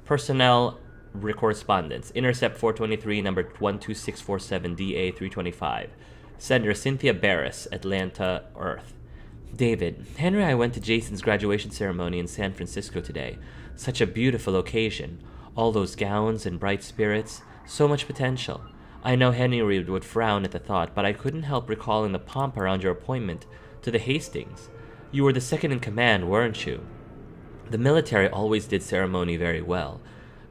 Personnel correspondence. Intercept 423, number 12647, DA 325. Sender Cynthia Barris, Atlanta, Earth. David, Henry and I went to Jason's graduation ceremony in San Francisco today. Such a beautiful occasion. All those gowns and bright spirits. So much potential. I know Henry would frown at the thought, but I couldn't help recalling the pomp around your appointment to the Hastings. You were the second in command, weren't you? The military always did ceremony very well.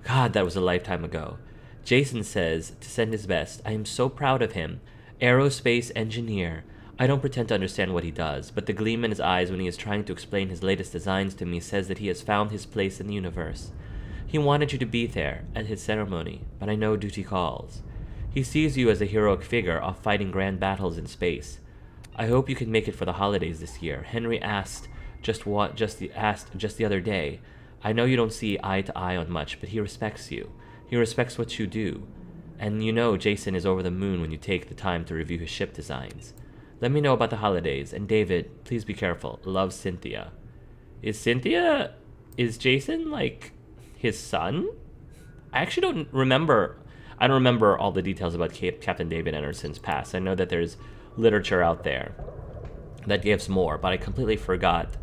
God, that was a lifetime ago. Jason says to send his best. I am so proud of him. Aerospace engineer. I don't pretend to understand what he does, but the gleam in his eyes when he is trying to explain his latest designs to me says that he has found his place in the universe. He wanted you to be there at his ceremony, but I know duty calls. He sees you as a heroic figure off fighting grand battles in space. I hope you can make it for the holidays this year. Henry asked just the other day. I know you don't see eye to eye on much, but he respects you. He respects what you do. And you know Jason is over the moon when you take the time to review his ship designs. Let me know about the holidays, and David, please be careful. Love, Cynthia. Is Jason, like, his son? I actually don't remember. I don't remember all the details about Captain David Anderson's past. I know that there's literature out there that gives more, but I completely forgot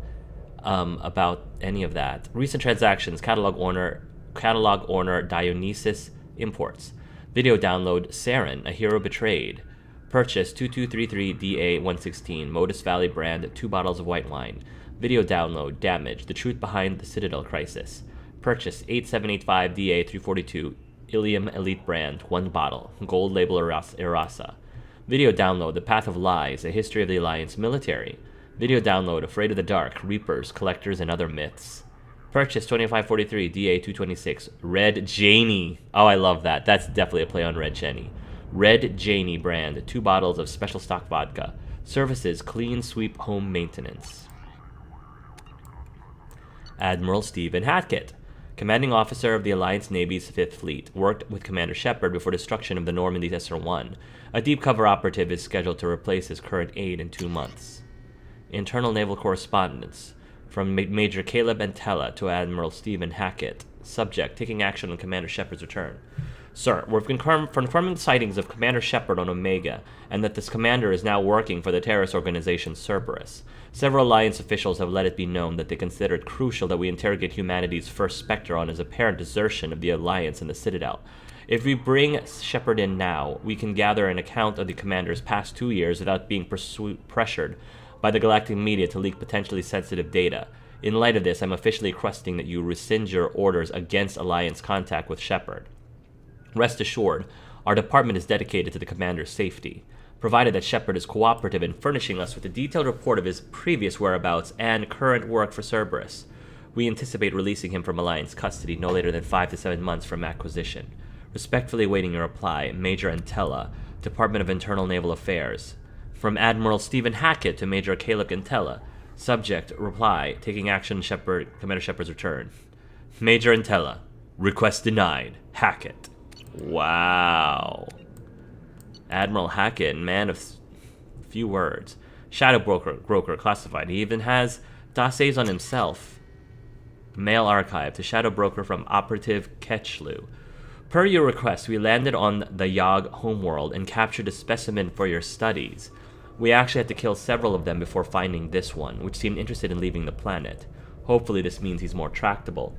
about any of that. Recent transactions: catalog owner Dionysus Imports. Video download Saren, A Hero Betrayed. Purchase 2233DA116, Modus Valley brand, 2 bottles of white wine. Video download Damage, The Truth Behind the Citadel Crisis. Purchase 8785DA342, Ilium Elite brand, 1 bottle, gold label Erasa. Video download The Path of Lies, A History of the Alliance Military. Video download Afraid of the Dark, Reapers, Collectors, and Other Myths. Purchase 2543 DA226, Red Janie. Oh, I love that. That's definitely a play on Red Janie. Red Janie brand, 2 bottles of special stock vodka. Services, clean sweep home maintenance. Admiral Stephen Hackett, commanding officer of the Alliance Navy's 5th Fleet, worked with Commander Shepard before destruction of the Normandy SR-1. A deep cover operative is scheduled to replace his current aide in 2 months. Internal Naval Correspondence. From Major Caleb Antella to Admiral Stephen Hackett. Subject, taking action on Commander Shepard's return. Sir, we've confirming sightings of Commander Shepard on Omega, and that this commander is now working for the terrorist organization Cerberus. Several Alliance officials have let it be known that they consider it crucial that we interrogate humanity's first Spectre on his apparent desertion of the Alliance in the Citadel. If we bring Shepard in now, we can gather an account of the commander's past 2 years without being pressured by the galactic media to leak potentially sensitive data. In light of this, I'm officially requesting that you rescind your orders against Alliance contact with Shepard. Rest assured, our department is dedicated to the commander's safety, provided that Shepard is cooperative in furnishing us with a detailed report of his previous whereabouts and current work for Cerberus. We anticipate releasing him from Alliance custody no later than 5 to 7 months from acquisition. Respectfully awaiting your reply, Major Antella, Department of Internal Naval Affairs. From Admiral Stephen Hackett to Major Caleb Antella. Subject, reply, taking action Commander Shepard's return. Major Antella, request denied. Hackett. Wow. Admiral Hackett, man of few words. Shadowbroker classified. He even has dossiers on himself. Mail archive to Shadowbroker from Operative Ketchlu. Per your request, we landed on the Yog homeworld and captured a specimen for your studies. We actually had to kill several of them before finding this one, which seemed interested in leaving the planet. Hopefully this means he's more tractable.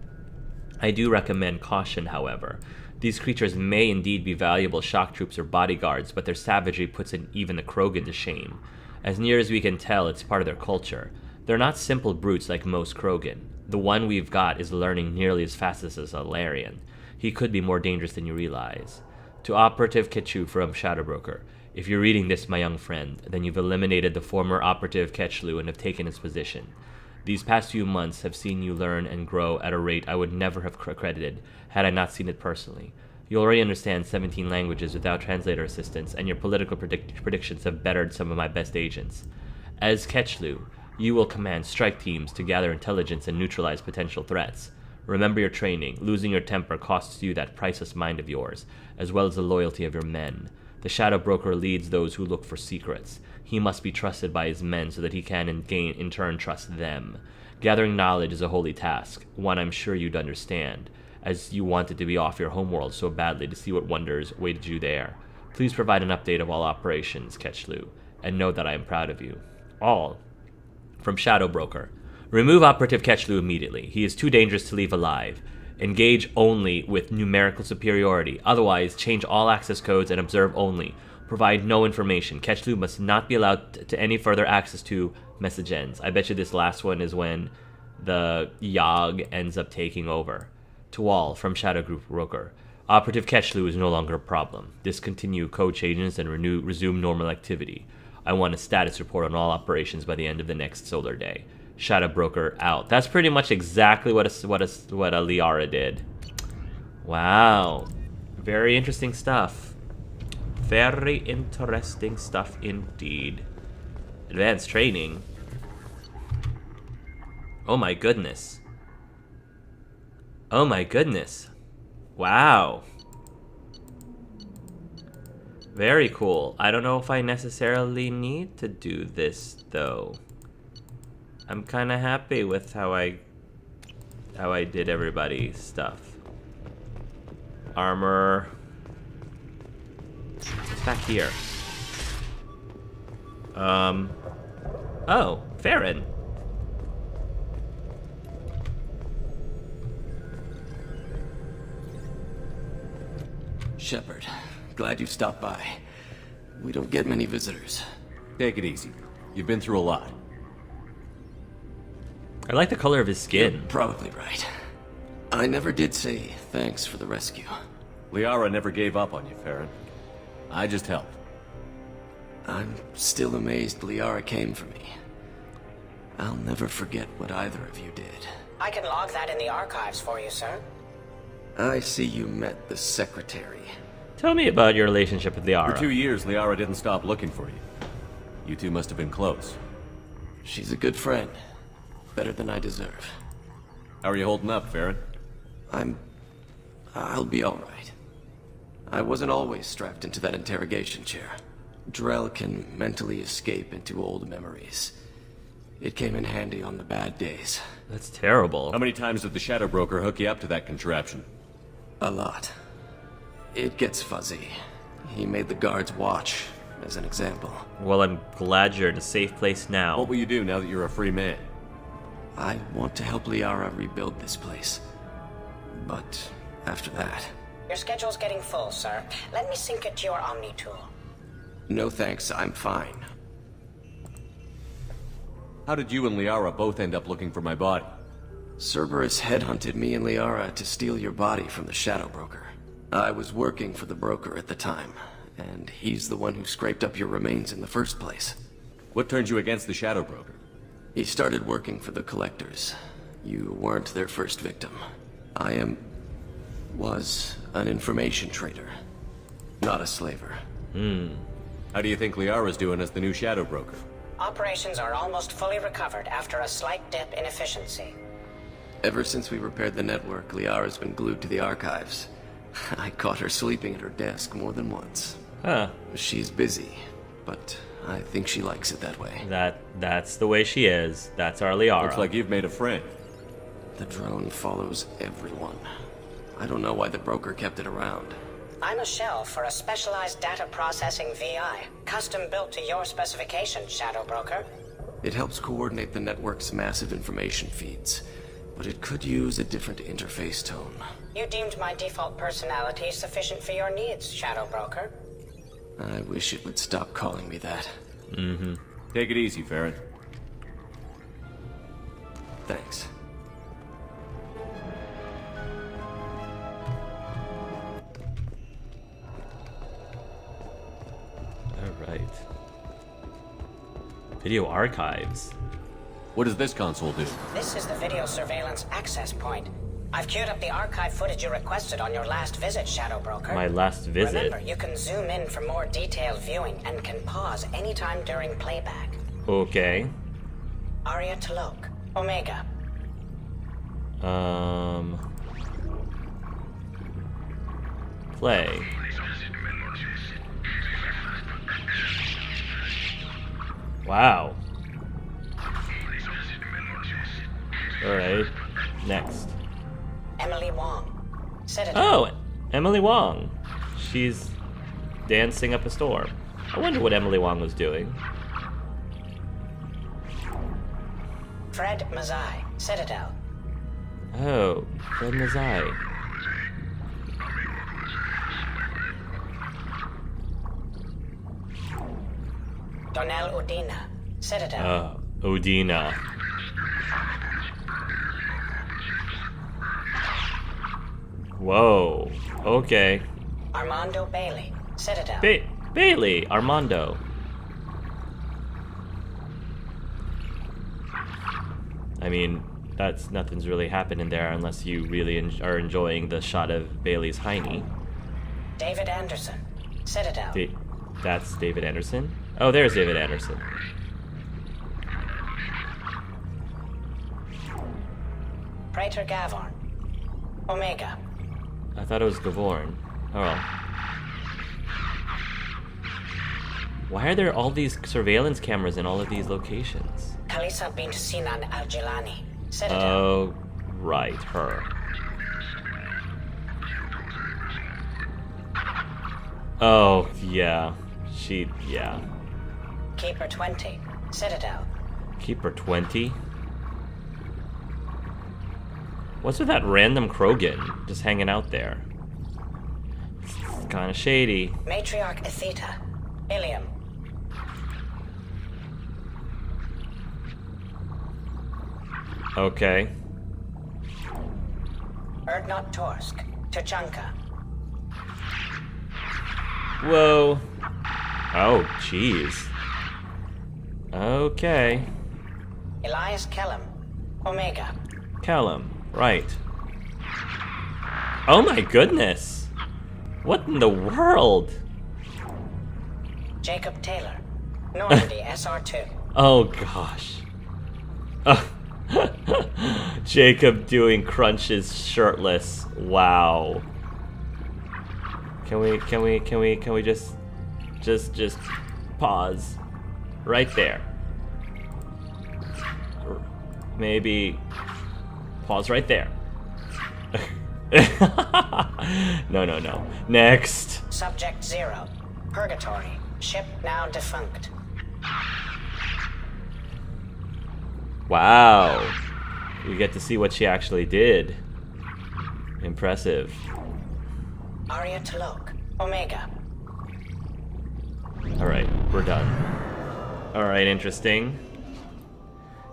I do recommend caution, however. These creatures may indeed be valuable shock troops or bodyguards, but their savagery puts even the Krogan to shame. As near as we can tell, it's part of their culture. They're not simple brutes like most Krogan. The one we've got is learning nearly as fast as a Salarian. He could be more dangerous than you realize. To Operative Ketchu from Shadowbroker. If you're reading this, my young friend, then you've eliminated the former Operative Ketchlu and have taken his position. These past few months have seen you learn and grow at a rate I would never have credited had I not seen it personally. You already understand 17 languages without translator assistance, and your political predictions have bettered some of my best agents. As Ketchlu, you will command strike teams to gather intelligence and neutralize potential threats. Remember your training. Losing your temper costs you that priceless mind of yours, as well as the loyalty of your men. The Shadowbroker leads those who look for secrets. He must be trusted by his men so that he can in turn trust them. Gathering knowledge is a holy task, one I'm sure you'd understand. as you wanted to be off your homeworld so badly to see what wonders awaited you there. Please provide an update of all operations, Ketchlu, and know that I am proud of you. All. From Shadowbroker. Remove Operative Ketchlu immediately. He is too dangerous to leave alive. Engage only with numerical superiority. Otherwise, change all access codes and observe only. Provide no information. Ketchlu must not be allowed to any further access to message ends. I bet you this last one is when the Yogg ends up taking over. To all, from Shadowbroker. Operative Ketchlu is no longer a problem. Discontinue code changes and resume normal activity. I want a status report on all operations by the end of the next solar day. Shadowbroker out. That's pretty much exactly what a Liara did. Wow. Very interesting stuff. Very interesting stuff indeed. Advanced training. Oh my goodness. Oh my goodness. Wow. Very cool. I don't know if I necessarily need to do this though. I'm kind of happy with how I did everybody's stuff. Armor. What's back here? Oh, Farron. Shepard, glad you stopped by. We don't get many visitors. Take it easy. You've been through a lot. I like the color of his skin. You're probably right. I never did say thanks for the rescue. Liara never gave up on you, Farron. I just helped. I'm still amazed Liara came for me. I'll never forget what either of you did. I can log that in the archives for you, sir. I see you met the secretary. Tell me about your relationship with Liara. For 2 years, Liara didn't stop looking for you. You two must have been close. She's a good friend. Better than I deserve. How are you holding up, Farron? I'll be alright. I wasn't always strapped into that interrogation chair. Drell can mentally escape into old memories. It came in handy on the bad days. That's terrible. How many times did the Shadowbroker hook you up to that contraption? A lot. It gets fuzzy. He made the guards watch, as an example. Well, I'm glad you're in a safe place now. What will you do now that you're a free man? I want to help Liara rebuild this place. But after that... Your schedule's getting full, sir. Let me sync it to your Omni tool. No thanks, I'm fine. How did you and Liara both end up looking for my body? Cerberus headhunted me and Liara to steal your body from the Shadowbroker. I was working for the broker at the time, and he's the one who scraped up your remains in the first place. What turned you against the Shadowbroker? He started working for the Collectors. You weren't their first victim. Was an information trader, not a slaver. How do you think Liara's doing as the new Shadowbroker? Operations are almost fully recovered after a slight dip in efficiency. Ever since we repaired the network, Liara's been glued to the archives. I caught her sleeping at her desk more than once. Huh. She's busy, but I think she likes it that way. That's the way she is. That's our Liara. Looks like you've made a friend. The drone follows everyone. I don't know why the broker kept it around. I'm a shell for a specialized data processing VI, custom built to your specifications, Shadowbroker. It helps coordinate the network's massive information feeds, but it could use a different interface tone. You deemed my default personality sufficient for your needs, Shadowbroker. I wish it would stop calling me that. Take it easy, Farron. Thanks. Alright. Video archives. What does this console do? This is the video surveillance access point. I've queued up the archive footage you requested on your last visit, Shadowbroker. My last visit? Remember, you can zoom in for more detailed viewing and can pause anytime during playback. Okay. Aria Talok, Omega. Play. Wow. Alright. Next. Emily Wong, Citadel. Oh, Emily Wong. She's dancing up a storm. I wonder what Emily Wong was doing. Fred Mazai. Citadel. Oh, Fred Mazai. Donnell Udina. Citadel. Oh, Udina. Whoa. Okay. Armando Bailey. Citadel. Bailey. Armando. I mean, nothing's really happening there unless you really are enjoying the shot of Bailey's hiney. David Anderson. Citadel. That's David Anderson? Oh, there's David Anderson. Praetor Gavorn. Omega. I thought it was Gavorn. Oh well. Why are there all these surveillance cameras in all of these locations? Kalisa bint Sinan al-Jilani. Citadel. Oh, right, her. Oh, yeah. Yeah. Keeper 20. Citadel. Keeper 20? What's with that random Krogan just hanging out there? It's kind of shady. Matriarch Atheta. Ilium. Okay. Erdnot Torsk. Tuchanka. Whoa. Oh, jeez. Okay. Elias Kellum. Omega. Callum, right. Oh my goodness! What in the world? Jacob Taylor. Normandy SR2. Oh gosh. Jacob doing crunches shirtless. Wow. Can we just pause right there? Maybe pause right there. No. Next. Subject 0. Purgatory. Ship now defunct. Wow. We get to see what she actually did. Impressive. Arya Talok. Omega. Alright, we're done. Alright, interesting.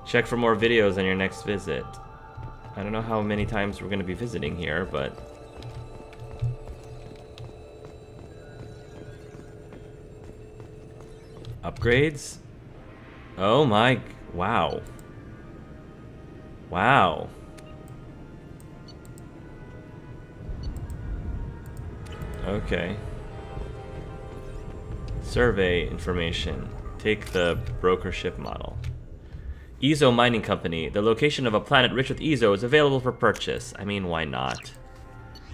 Check for more videos on your next visit. I don't know how many times we're going to be visiting here, but... Upgrades? Oh my... Wow. Wow. Okay. Survey information. Take the broker ship model. Ezo Mining Company. The location of a planet rich with Ezo is available for purchase. I mean, why not?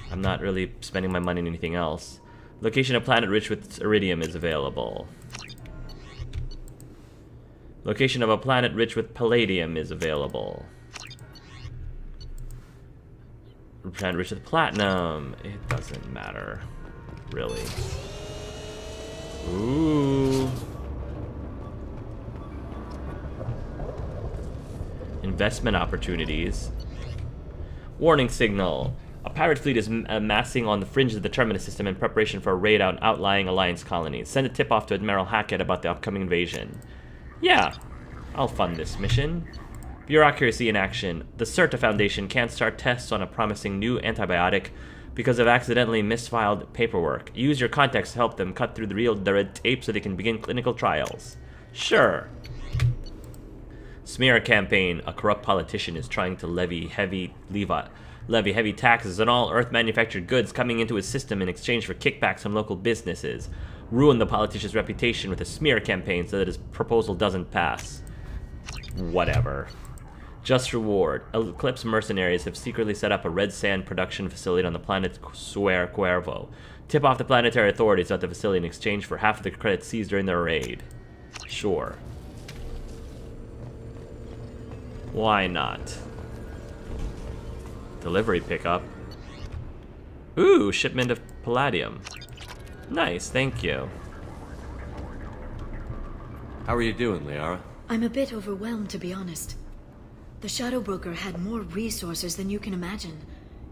I'm not really spending my money on anything else. Location of planet rich with iridium is available. Location of a planet rich with palladium is available. Planet rich with platinum. It doesn't matter, really. Ooh. Investment opportunities. Warning signal. A pirate fleet is amassing on the fringes of the Terminus system in preparation for a raid on outlying Alliance colonies. Send a tip-off to Admiral Hackett about the upcoming invasion. Yeah, I'll fund this mission. Bureaucracy in action. The CERTA Foundation can't start tests on a promising new antibiotic because of accidentally misfiled paperwork. Use your contacts to help them cut through the red tape so they can begin clinical trials. Sure. Smear campaign. A corrupt politician is trying to levy heavy taxes on all Earth-manufactured goods coming into his system in exchange for kickbacks from local businesses. Ruin the politician's reputation with a smear campaign so that his proposal doesn't pass. Whatever. Just reward. Eclipse mercenaries have secretly set up a red sand production facility on the planet Cuervo. Tip off the planetary authorities about the facility in exchange for half of the credits seized during their raid. Sure. Why not? Delivery pickup. Ooh, shipment of palladium. Nice, thank you. How are you doing, Liara? I'm a bit overwhelmed, to be honest. The Shadowbroker had more resources than you can imagine.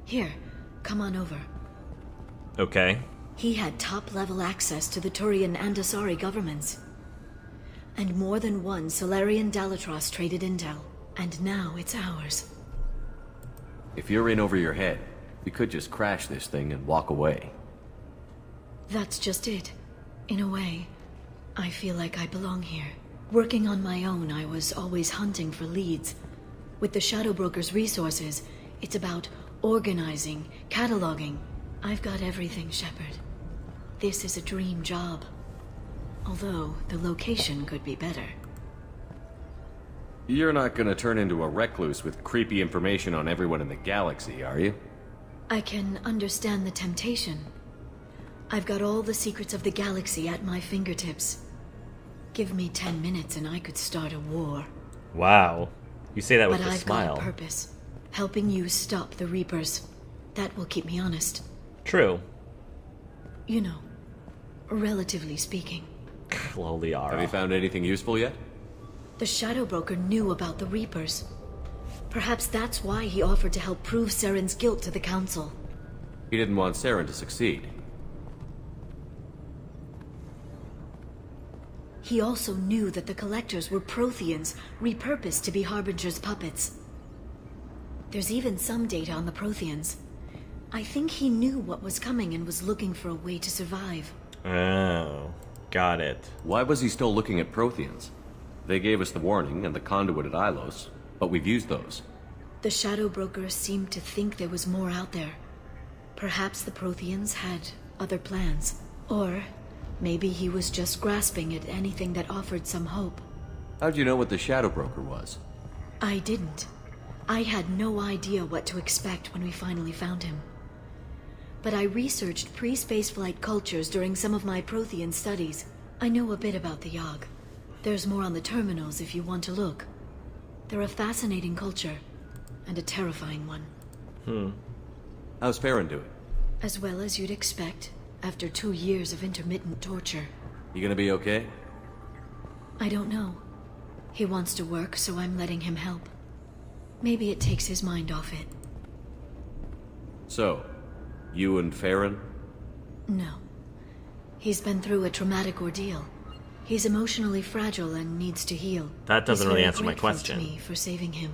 Here, come on over. Okay. He had top-level access to the Turian and Asari governments. And more than one Solarian Dalatros traded intel. And now it's ours. If you're in over your head, we could just crash this thing and walk away. That's just it. In a way, I feel like I belong here. Working on my own, I was always hunting for leads. With the Shadowbroker's resources, it's about organizing, cataloging. I've got everything, Shepard. This is a dream job. Although, the location could be better. You're not gonna turn into a recluse with creepy information on everyone in the galaxy, are you? I can understand the temptation. I've got all the secrets of the galaxy at my fingertips. Give me 10 minutes and I could start a war. Wow. You say that with But a I've smile. got a purpose. Helping you stop the Reapers. That will keep me honest. True. You know, relatively speaking. Hello, Liara. Have you found anything useful yet? The Shadowbroker knew about the Reapers. Perhaps that's why he offered to help prove Saren's guilt to the Council. He didn't want Saren to succeed. He also knew that the Collectors were Protheans, repurposed to be Harbinger's puppets. There's even some data on the Protheans. I think he knew what was coming and was looking for a way to survive. Oh, got it. Why was he still looking at Protheans? They gave us the warning and the conduit at Ilos, but we've used those. The Shadowbroker seemed to think there was more out there. Perhaps the Protheans had other plans. Or maybe he was just grasping at anything that offered some hope. How'd you know what the Shadowbroker was? I didn't. I had no idea what to expect when we finally found him. But I researched pre-spaceflight cultures during some of my Prothean studies. I know a bit about the Yogg. There's more on the terminals if you want to look. They're a fascinating culture, and a terrifying one. How's Farron doing? As well as you'd expect, after 2 years of intermittent torture. You gonna be okay? I don't know. He wants to work, so I'm letting him help. Maybe it takes his mind off it. So, you and Farron? No. He's been through a traumatic ordeal. He's emotionally fragile and needs to heal. That doesn't He's really very answer my grateful question. to me for saving him.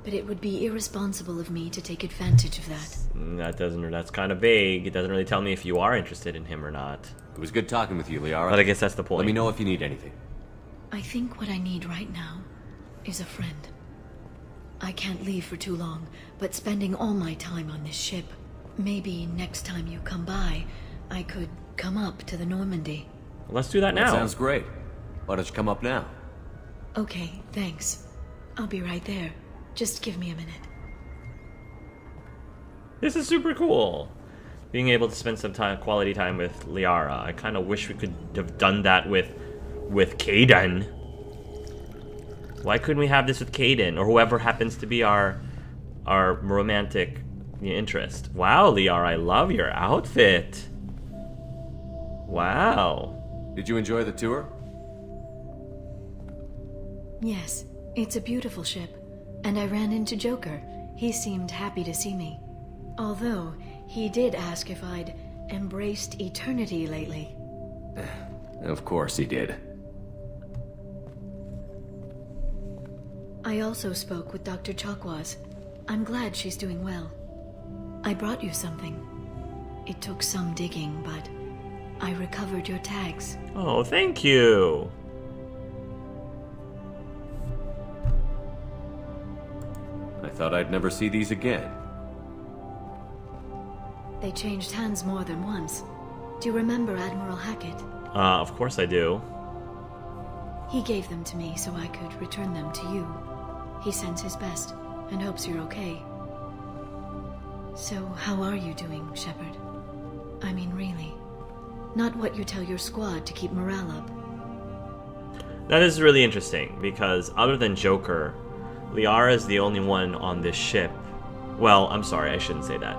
But it would be irresponsible of me to take advantage of that. That's kind of vague. It doesn't really tell me if you are interested in him or not. It was good talking with you, Liara. But I guess that's the point. Let me know if you need anything. I think what I need right now is a friend. I can't leave for too long, but spending all my time on this ship. Maybe next time you come by, I could come up to the Normandy. Let's do that now. That sounds great. Why don't you come up now? Okay, thanks. I'll be right there. Just give me a minute. This is super cool. Being able to spend some quality time with Liara. I kind of wish we could have done that with Kaidan. Why couldn't we have this with Kaidan or whoever happens to be our romantic interest? Wow, Liara, I love your outfit. Wow. Did you enjoy the tour? Yes, it's a beautiful ship. And I ran into Joker. He seemed happy to see me. Although, he did ask if I'd embraced eternity lately. Of course he did. I also spoke with Dr. Chakwas. I'm glad she's doing well. I brought you something. It took some digging, but I recovered your tags. Oh, thank you. I thought I'd never see these again. They changed hands more than once. Do you remember Admiral Hackett? Of course I do. He gave them to me so I could return them to you. He sends his best and hopes you're okay. So, how are you doing, Shepard? I mean, really. Not what you tell your squad to keep morale up. That is really interesting, because other than Joker, Liara is the only one on this ship. Well, I'm sorry, I shouldn't say that.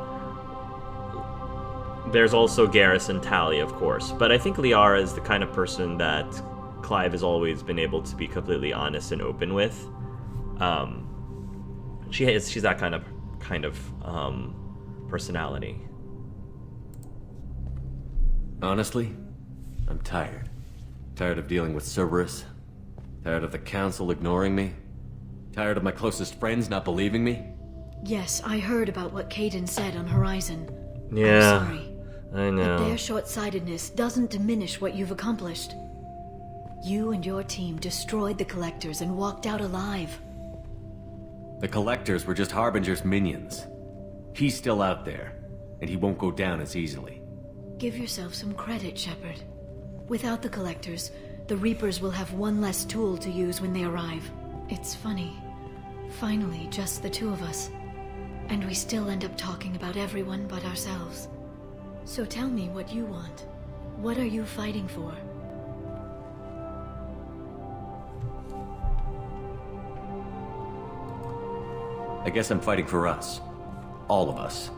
There's also Garrus and Tally, of course, but I think Liara is the kind of person that Clive has always been able to be completely honest and open with. She's that kind of personality. Honestly, I'm tired. Tired of dealing with Cerberus. Tired of the Council ignoring me. Tired of my closest friends not believing me. Yes, I heard about what Caden said on Horizon. Yeah, I'm sorry. I know. But their short-sightedness doesn't diminish what you've accomplished. You and your team destroyed the Collectors and walked out alive. The Collectors were just Harbinger's minions. He's still out there, and he won't go down as easily. Give yourself some credit, Shepard. Without the Collectors, the Reapers will have one less tool to use when they arrive. It's funny. Finally, just the two of us. And we still end up talking about everyone but ourselves. So tell me what you want. What are you fighting for? I guess I'm fighting for us. All of us.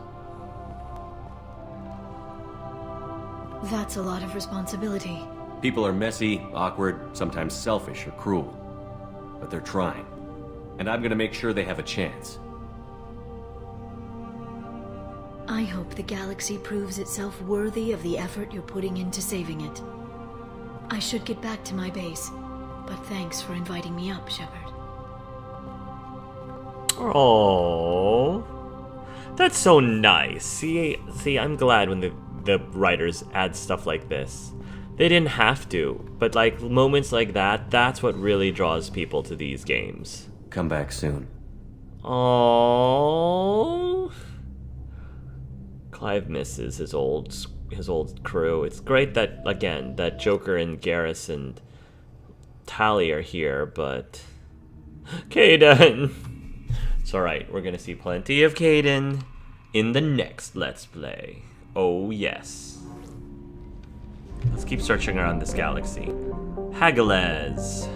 That's a lot of responsibility. People are messy, awkward, sometimes selfish or cruel. But they're trying. And I'm gonna make sure they have a chance. I hope the galaxy proves itself worthy of the effort you're putting into saving it. I should get back to my base, but thanks for inviting me up, Shepard. Oh, that's so nice. See, I'm glad when the writers add stuff like this. They didn't have to, but like moments like that, that's what really draws people to these games. Come back soon. Oh, Clive misses his old crew. It's great that again that Joker and Garrus and Tally are here, but Caden. It's alright, we're gonna see plenty of Caden in the next Let's Play. Oh yes. Let's keep searching around this galaxy. Hagalaz.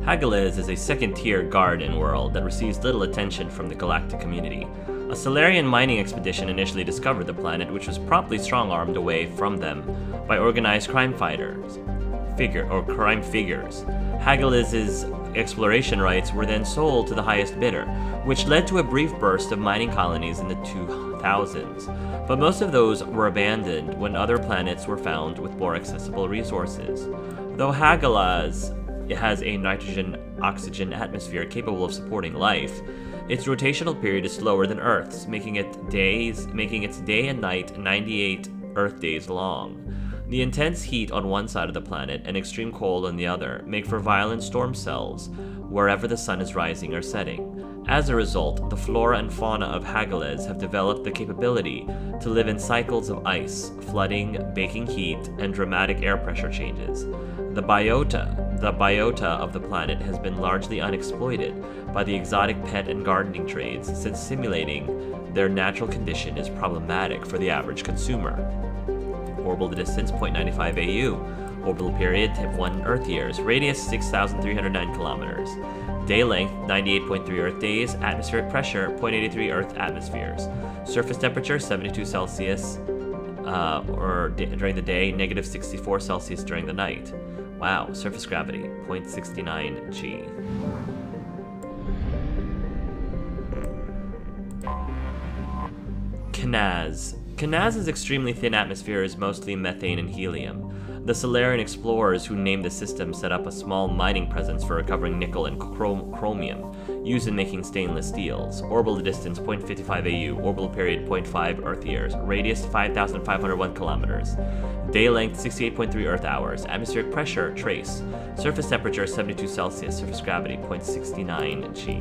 Hagalaz is a second-tier garden world that receives little attention from the galactic community. A Solarian mining expedition initially discovered the planet, which was promptly strong-armed away from them by organized crime fighters. Hagalaz's exploration rights were then sold to the highest bidder, which led to a brief burst of mining colonies in the 2000s. But most of those were abandoned when other planets were found with more accessible resources. Though Hagalaz has a nitrogen-oxygen atmosphere capable of supporting life, its rotational period is slower than Earth's, making its day and night 98 Earth days long. The intense heat on one side of the planet and extreme cold on the other make for violent storm cells wherever the sun is rising or setting. As a result, the flora and fauna of Hagalaz have developed the capability to live in cycles of ice, flooding, baking heat, and dramatic air pressure changes. The biota of the planet has been largely unexploited by the exotic pet and gardening trades, since simulating their natural condition is problematic for the average consumer. Orbital distance 0.95 AU. Orbital period 1 Earth years. Radius 6,309 kilometers. Day length 98.3 Earth days. Atmospheric pressure 0.83 Earth atmospheres. Surface temperature 72 Celsius during the day, negative 64 Celsius during the night. Wow. Surface gravity 0.69 G. Kanaz. Kanaz's extremely thin atmosphere is mostly methane and helium. The Solarian explorers who named the system set up a small mining presence for recovering nickel and chromium, used in making stainless steels. Orbital distance 0.55 AU, orbital period 0.5 Earth years, radius 5,501 kilometers. Day length 68.3 Earth hours, atmospheric pressure trace, surface temperature 72 Celsius, surface gravity 0.69 G.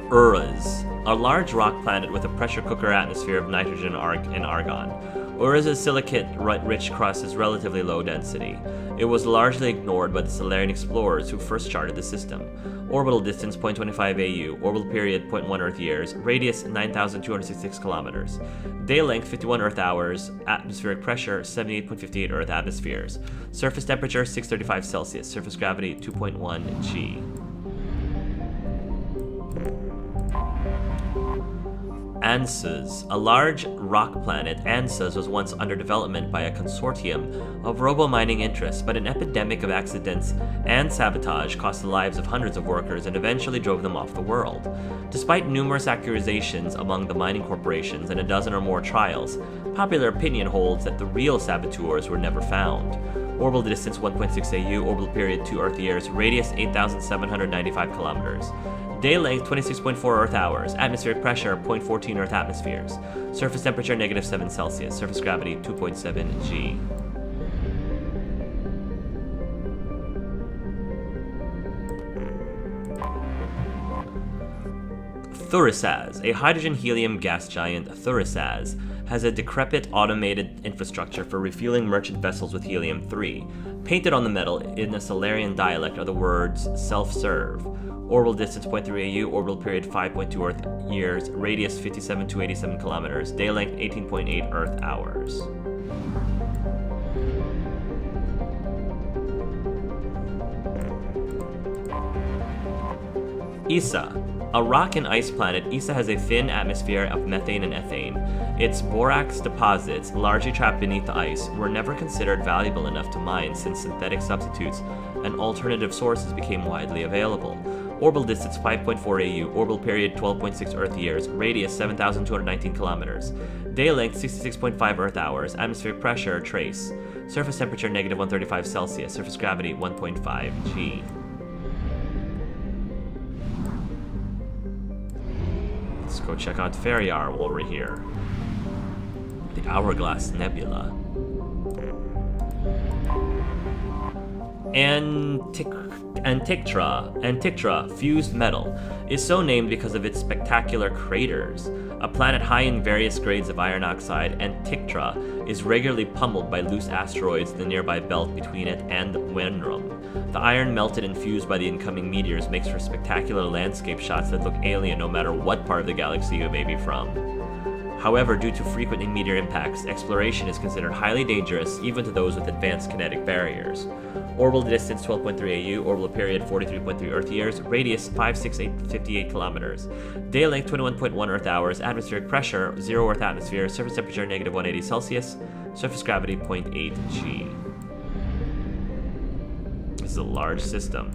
Uras, a large rock planet with a pressure cooker atmosphere of nitrogen and argon. Ura's silicate-rich crust is relatively low density. It was largely ignored by the Solarian explorers who first charted the system. Orbital distance 0.25 AU, orbital period 0.1 Earth years, radius 9,266 kilometers. Day length 51 Earth hours, atmospheric pressure 78.58 Earth atmospheres. Surface temperature 635 Celsius, surface gravity 2.1 G. Ansuz. A large rock planet, Ansuz was once under development by a consortium of robo-mining interests, but an epidemic of accidents and sabotage cost the lives of hundreds of workers and eventually drove them off the world. Despite numerous accusations among the mining corporations and a dozen or more trials, popular opinion holds that the real saboteurs were never found. Orbital distance 1.6 AU, orbital period 2 Earth years, radius 8,795 kilometers. Day length 26.4 Earth hours, atmospheric pressure 0.14 Earth atmospheres, surface temperature -7 Celsius, surface gravity 2.7 G. Thurisaz. A hydrogen-helium gas giant, Thurisaz has a decrepit automated infrastructure for refueling merchant vessels with helium-3. Painted on the metal in a Solarian dialect are the words self-serve. Orbital distance 0.3 AU, orbital period 5.2 Earth years, radius 57 to 87 kilometers, day length 18.8 Earth hours. Issa. A rock and ice planet, Issa has a thin atmosphere of methane and ethane. Its borax deposits, largely trapped beneath the ice, were never considered valuable enough to mine since synthetic substitutes and alternative sources became widely available. Orbital distance 5.4 AU, orbital period 12.6 Earth years, radius 7,219 kilometers, day length 66.5 Earth hours, atmospheric pressure trace, surface temperature -135 Celsius, surface gravity 1.5 G. Let's go check out Ferriar while we're here. The Hourglass Nebula. Antictra, fused metal, is so named because of its spectacular craters. A planet high in various grades of iron oxide, Antictra is regularly pummeled by loose asteroids in the nearby belt between it and Wenrum. The iron melted and fused by the incoming meteors makes for spectacular landscape shots that look alien no matter what part of the galaxy you may be from. However, due to frequent meteor impacts, exploration is considered highly dangerous even to those with advanced kinetic barriers. Orbital distance 12.3 AU, orbital period 43.3 Earth years, radius 56858 kilometers, day length 21.1 Earth hours, atmospheric pressure 0 Earth atmosphere, surface temperature -180 Celsius, surface gravity 0.8 G. This is a large system.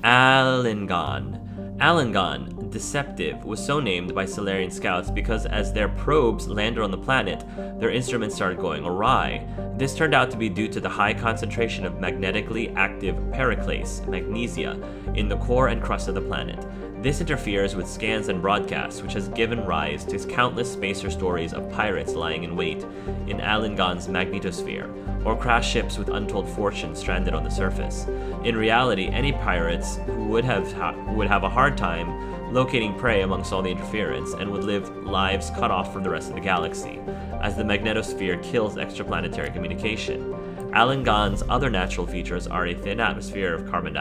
Alingon. Alingon, Deceptive, was so named by Solarian scouts because as their probes landed on the planet, their instruments started going awry. This turned out to be due to the high concentration of magnetically active periclase, magnesia, in the core and crust of the planet. This interferes with scans and broadcasts, which has given rise to countless spacer stories of pirates lying in wait in Alingon's magnetosphere, or crashed ships with untold fortunes stranded on the surface. In reality, any pirates would have a hard time locating prey amongst all the interference and would live lives cut off from the rest of the galaxy, as the magnetosphere kills extraplanetary communication. Alingon's other natural features are a thin atmosphere of carbon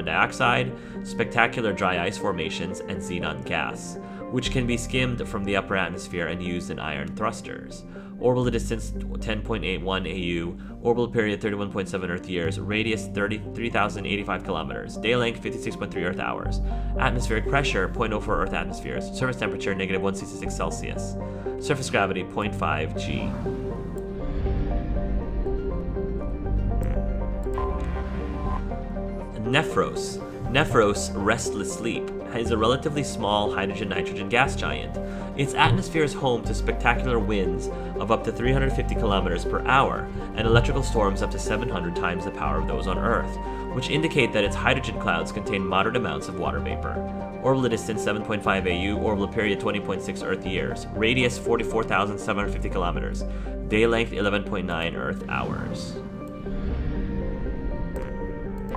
dioxide, spectacular dry ice formations, and xenon gas, which can be skimmed from the upper atmosphere and used in iron thrusters. Orbital distance 10.81 AU, orbital period 31.7 Earth years, radius 33,085 kilometers, day length 56.3 Earth hours, atmospheric pressure 0.04 Earth atmospheres, surface temperature -166 Celsius, surface gravity 0.5 G. Nephros. Nephros, Restless Sleep, is a relatively small hydrogen-nitrogen gas giant. Its atmosphere is home to spectacular winds of up to 350 kilometers per hour and electrical storms up to 700 times the power of those on Earth, which indicate that its hydrogen clouds contain moderate amounts of water vapor. Orbital distance 7.5 AU, orbital period 20.6 Earth years, radius 44,750 kilometers, day length 11.9 Earth hours.